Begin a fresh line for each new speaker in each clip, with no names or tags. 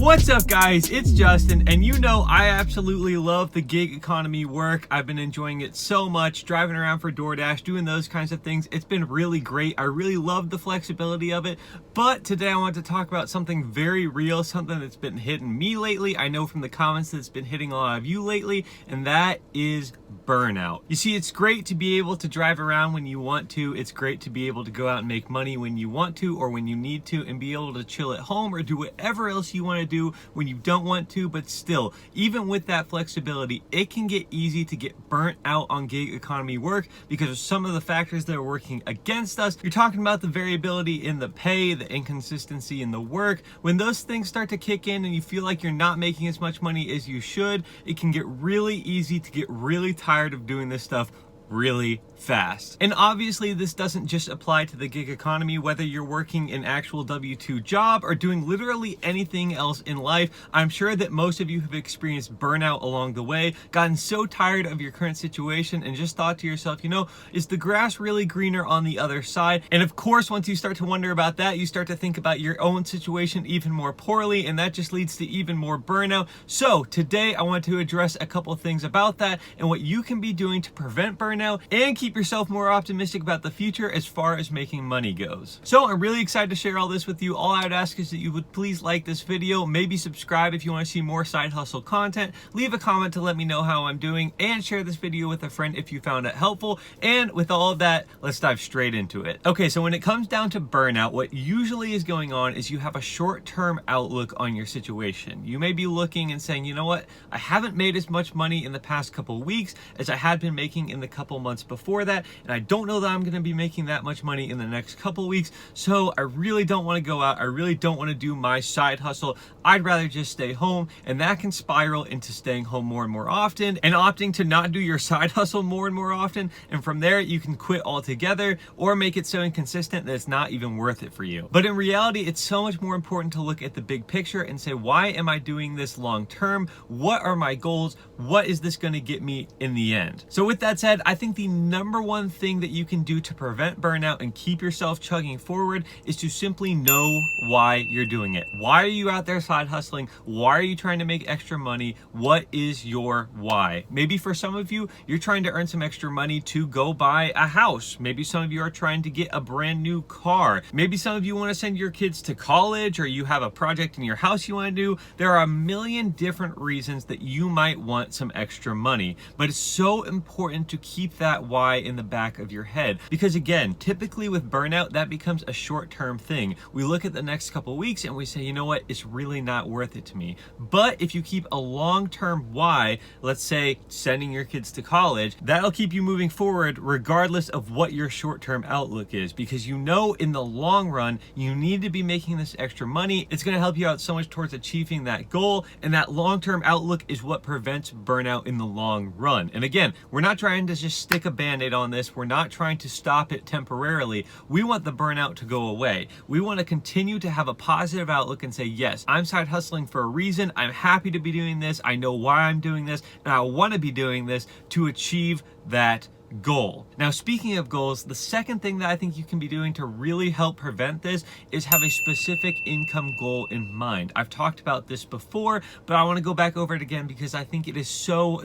What's up, guys? It's Justin, and you know I absolutely love the gig economy work. I've been enjoying it so much, driving around for DoorDash, doing those kinds of things. It's been really great. I really love the flexibility of it. But today I want to talk about something very real, something that's been hitting me lately. I know from the comments that it's been hitting a lot of you lately, and that is burnout. You see, it's great to be able to drive around when you want to. It's great to be able to go out and make money when you want to or when you need to, and be able to chill at home or do whatever else you want to do when you don't want to. But still, even with that flexibility, it can get easy to get burnt out on gig economy work because of some of the factors that are working against us. You're talking about the variability in the pay, the inconsistency in the work. When those things start to kick in and you feel like you're not making as much money as you should, it can get really easy to get really tired of doing this stuff really fast. And obviously this doesn't just apply to the gig economy. Whether you're working an actual W-2 job or doing literally anything else in life, I'm sure that most of you have experienced burnout along the way, gotten so tired of your current situation and just thought to yourself, you know, is the grass really greener on the other side? And of course, once you start to wonder about that, you start to think about your own situation even more poorly, and that just leads to even more burnout. So today I want to address a couple things about that and what you can be doing to prevent burnout and keep yourself more optimistic about the future as far as making money goes. So I'm really excited to share all this with you. All I would ask is that you would please like this video, maybe subscribe if you want to see more side hustle content, leave a comment to let me know how I'm doing, and share this video with a friend if you found it helpful. And with all of that, let's dive straight into it. Okay, so when it comes down to burnout, what usually is going on is you have a short-term outlook on your situation. You may be looking and saying, you know what, I haven't made as much money in the past couple weeks as I had been making in the couple months before that, and I don't know that I'm going to be making that much money in the next couple weeks, so I really don't want to go out. I really don't want to do my side hustle. I'd rather just stay home, and that can spiral into staying home more and more often and opting to not do your side hustle more and more often, and from there you can quit altogether or make it so inconsistent that it's not even worth it for you. But in reality, it's so much more important to look at the big picture and say, why am I doing this long term? What are my goals? What is this going to get me in the end? So with that said, I think the number one thing that you can do to prevent burnout and keep yourself chugging forward is to simply know why you're doing it. Why are you out there side hustling? Why are you trying to make extra money? What is your why? Maybe for some of you, you're trying to earn some extra money to go buy a house. Maybe some of you are trying to get a brand new car. Maybe some of you want to send your kids to college, or you have a project in your house you want to do. There are a million different reasons that you might want some extra money, but it's so important to keep that why in the back of your head, because again, typically with burnout, that becomes a short-term thing. We look at the next couple weeks and we say, you know what, it's really not worth it to me. But if you keep a long-term why, let's say sending your kids to college, that'll keep you moving forward regardless of what your short-term outlook is, because you know in the long run you need to be making this extra money. It's going to help you out so much towards achieving that goal, and that long-term outlook is what prevents burnout in the long run. And again, we're not trying to just stick a band-aid on this. We're not trying to stop it temporarily. We want the burnout to go away. We want to continue to have a positive outlook and say, yes, I'm side hustling for a reason. I'm happy to be doing this. I know why I'm doing this, and I want to be doing this to achieve that goal. Now, speaking of goals, the second thing that I think you can be doing to really help prevent this is have a specific income goal in mind. I've talked about this before, but I want to go back over it again because I think it is so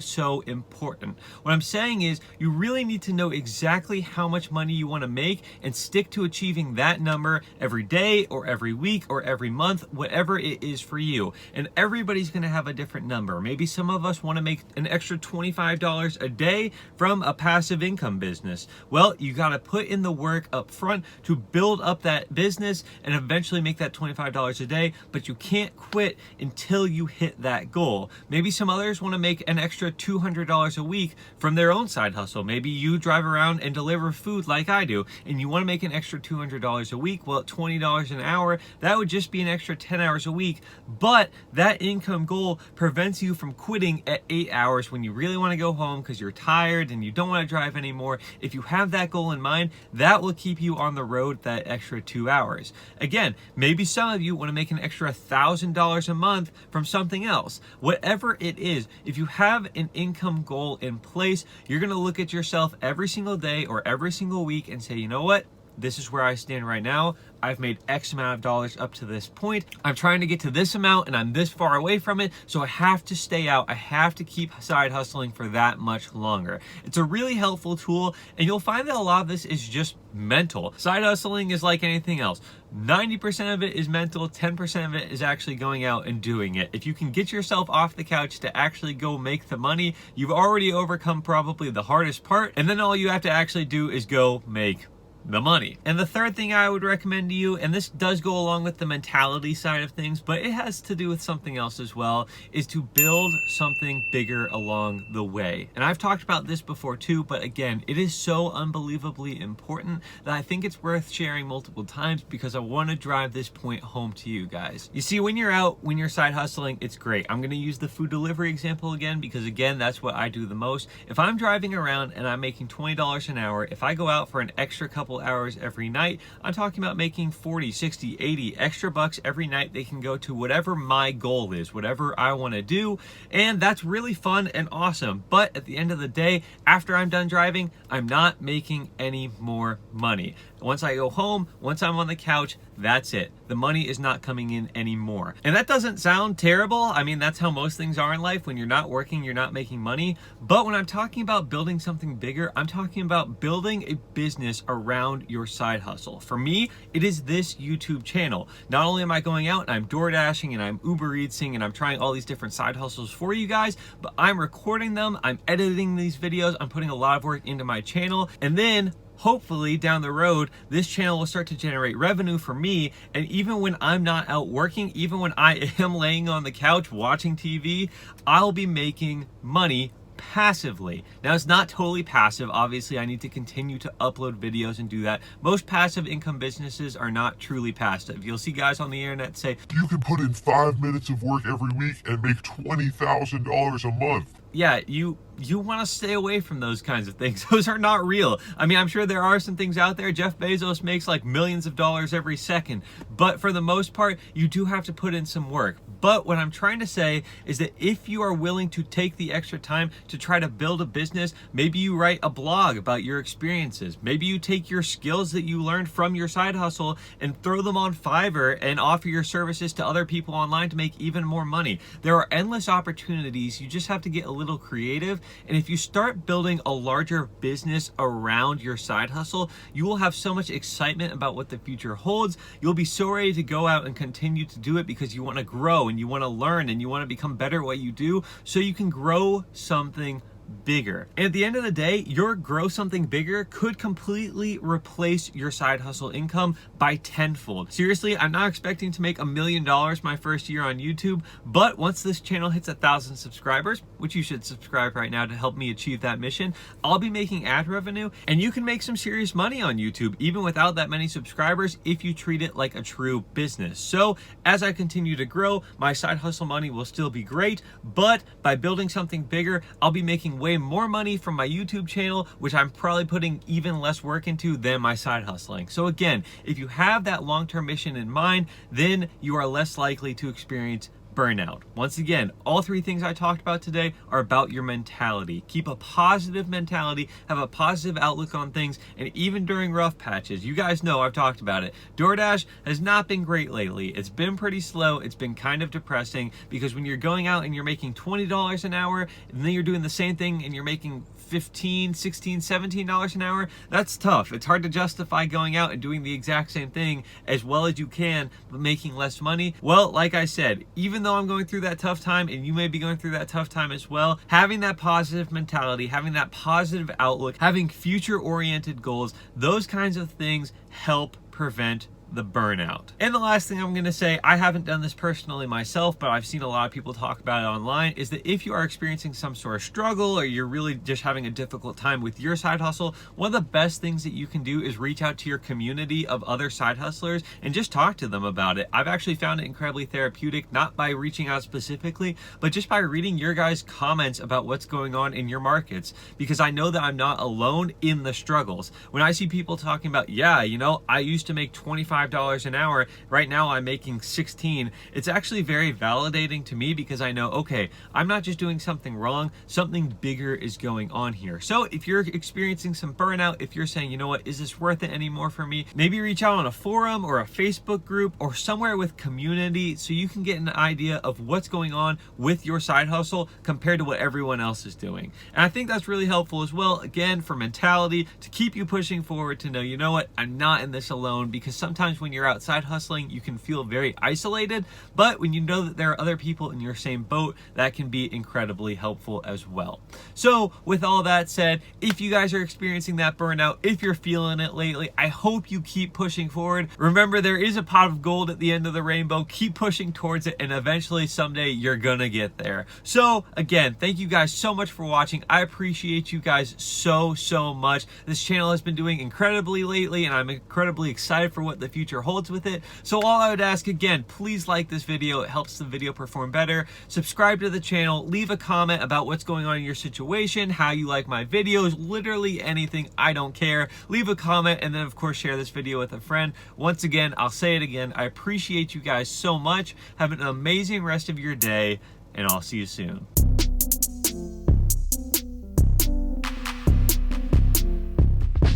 important. What I'm saying is you really need to know exactly how much money you want to make and stick to achieving that number every day or every week or every month, whatever it is for you. And everybody's going to have a different number. Maybe some of us want to make an extra $25 a day from a passive income business. Well, you got to put in the work up front to build up that business and eventually make that $25 a day, but you can't quit until you hit that goal. Maybe some others want to make an extra $200 a week from their own side hustle. Maybe you drive around and deliver food like I do, and you want to make an extra $200 a week. Well, at $20 an hour, that would just be an extra 10 hours a week, but that income goal prevents you from quitting at 8 hours when you really want to go home because you're tired and you don't want to drive anymore. If you have that goal in mind, that will keep you on the road that extra 2 hours. Again, maybe some of you want to make an extra $1,000 a month from something else. Whatever it is, if you have an income goal in place, you're going to look at yourself every single day or every single week and say, you know what? this is where I stand right now. I've made X amount of dollars up to this point. I'm trying to get to this amount and I'm this far away from it. So I have to stay out. I have to keep side hustling for that much longer. It's a really helpful tool, and you'll find that a lot of this is just mental. Side hustling is like anything else. 90% of it is mental, 10% of it is actually going out and doing it. If you can get yourself off the couch to actually go make the money, you've already overcome probably the hardest part, and then all you have to actually do is go make the money. And the third thing I would recommend to you, and this does go along with the mentality side of things, but it has to do with something else as well, is to build something bigger along the way. And I've talked about this before too, but again, it is so unbelievably important that I think it's worth sharing multiple times because I want to drive this point home to you guys. You see, when you're out, when you're side hustling, it's great. I'm going to use the food delivery example again because again, that's what I do the most. If I'm driving around and I'm making $20 an hour, if I go out for an extra couple hours every night, I'm talking about making 40, 60, 80 extra bucks every night. They can go to whatever my goal is, whatever I want to do, and that's really fun and awesome. But at the end of the day, after I'm done driving, I'm not making any more money. Once I go home, once I'm on the couch, that's it. The money is not coming in anymore. And that doesn't sound terrible. I mean, that's how most things are in life. When you're not working, you're not making money. But when I'm talking about building something bigger, I'm talking about building a business around your side hustle. For me, it is this YouTube channel. Not only am I going out and I'm DoorDashing and I'm Uber Eatsing and I'm trying all these different side hustles for you guys, but I'm recording them, I'm editing these videos, I'm putting a lot of work into my channel, and then hopefully down the road, this channel will start to generate revenue for me. And even when I'm not out working, even when I am laying on the couch watching TV, I'll be making money passively. Now, it's not totally passive. Obviously, I need to continue to upload videos and do that. Most passive income businesses are not truly passive. You'll see guys on the internet say,
you can put in 5 minutes of work every week and make $20,000 a month.
Yeah, you want to stay away from those kinds of things. Those are not real. I mean, I'm sure there are some things out there. Jeff Bezos makes like millions of dollars every second. But for the most part, you do have to put in some work. But what I'm trying to say is that if you are willing to take the extra time to try to build a business, maybe you write a blog about your experiences. Maybe you take your skills that you learned from your side hustle and throw them on Fiverr and offer your services to other people online to make even more money. There are endless opportunities. You just have to get a little creative. And if you start building a larger business around your side hustle, you will have so much excitement about what the future holds. You'll be so ready to go out and continue to do it because you want to grow and you want to learn and you want to become better at what you do so you can grow something bigger. And at the end of the day, your grow something bigger could completely replace your side hustle income by tenfold. Seriously, I'm not expecting to make $1 million my first year on YouTube, but once this channel hits 1,000 subscribers, which you should subscribe right now to help me achieve that mission, I'll be making ad revenue and you can make some serious money on YouTube even without that many subscribers if you treat it like a true business. So as I continue to grow, my side hustle money will still be great, but by building something bigger, I'll be making way more money from my YouTube channel, which I'm probably putting even less work into than my side hustling. So again, if you have that long-term mission in mind, then you are less likely to experience burnout. Once again, all 3 things I talked about today are about your mentality. Keep a positive mentality, have a positive outlook on things, and even during rough patches, you guys know I've talked about it. DoorDash has not been great lately. It's been pretty slow. It's been kind of depressing because when you're going out and you're making $20 an hour, and then you're doing the same thing and you're making $15, $16, $17 an hour, that's tough. It's hard to justify going out and doing the exact same thing as well as you can, but making less money. Well, like I said, even though I'm going through that tough time and you may be going through that tough time as well, having that positive mentality, having that positive outlook, having future-oriented goals, those kinds of things help prevent the burnout. And the last thing I'm going to say, I haven't done this personally myself, but I've seen a lot of people talk about it online, is that if you are experiencing some sort of struggle or you're really just having a difficult time with your side hustle, one of the best things that you can do is reach out to your community of other side hustlers and just talk to them about it. I've actually found it incredibly therapeutic, not by reaching out specifically, but just by reading your guys' comments about what's going on in your markets, because I know that I'm not alone in the struggles. When I see people talking about, yeah, you know, I used to make $25 $25 an hour. Right now I'm making 16. It's actually very validating to me because I know, okay, I'm not just doing something wrong, something bigger is going on here. So if you're experiencing some burnout, if you're saying, you know what, is this worth it anymore for me? Maybe reach out on a forum or a Facebook group or somewhere with community so you can get an idea of what's going on with your side hustle compared to what everyone else is doing. And I think that's really helpful as well, again, for mentality, to keep you pushing forward, to know, you know what, I'm not in this alone, because sometimes when you're outside hustling, you can feel very isolated, but when you know that there are other people in your same boat, that can be incredibly helpful as well. So with all that said, if you guys are experiencing that burnout, if you're feeling it lately, I hope you keep pushing forward. Remember, there is a pot of gold at the end of the rainbow. Keep pushing towards it, and eventually someday you're gonna get there. So again, thank you guys so much for watching. I appreciate you guys so much. This channel has been doing incredibly lately, and I'm incredibly excited for what the future holds with it. So all I would ask, again, please like this video. It helps the video perform better. Subscribe to the channel, leave a comment about what's going on in your situation, how you like my videos, literally anything, I don't care. Leave a comment, and then of course share this video with a friend. Once again, I'll say it again, I appreciate you guys so much. Have an amazing rest of your day, and I'll see you soon.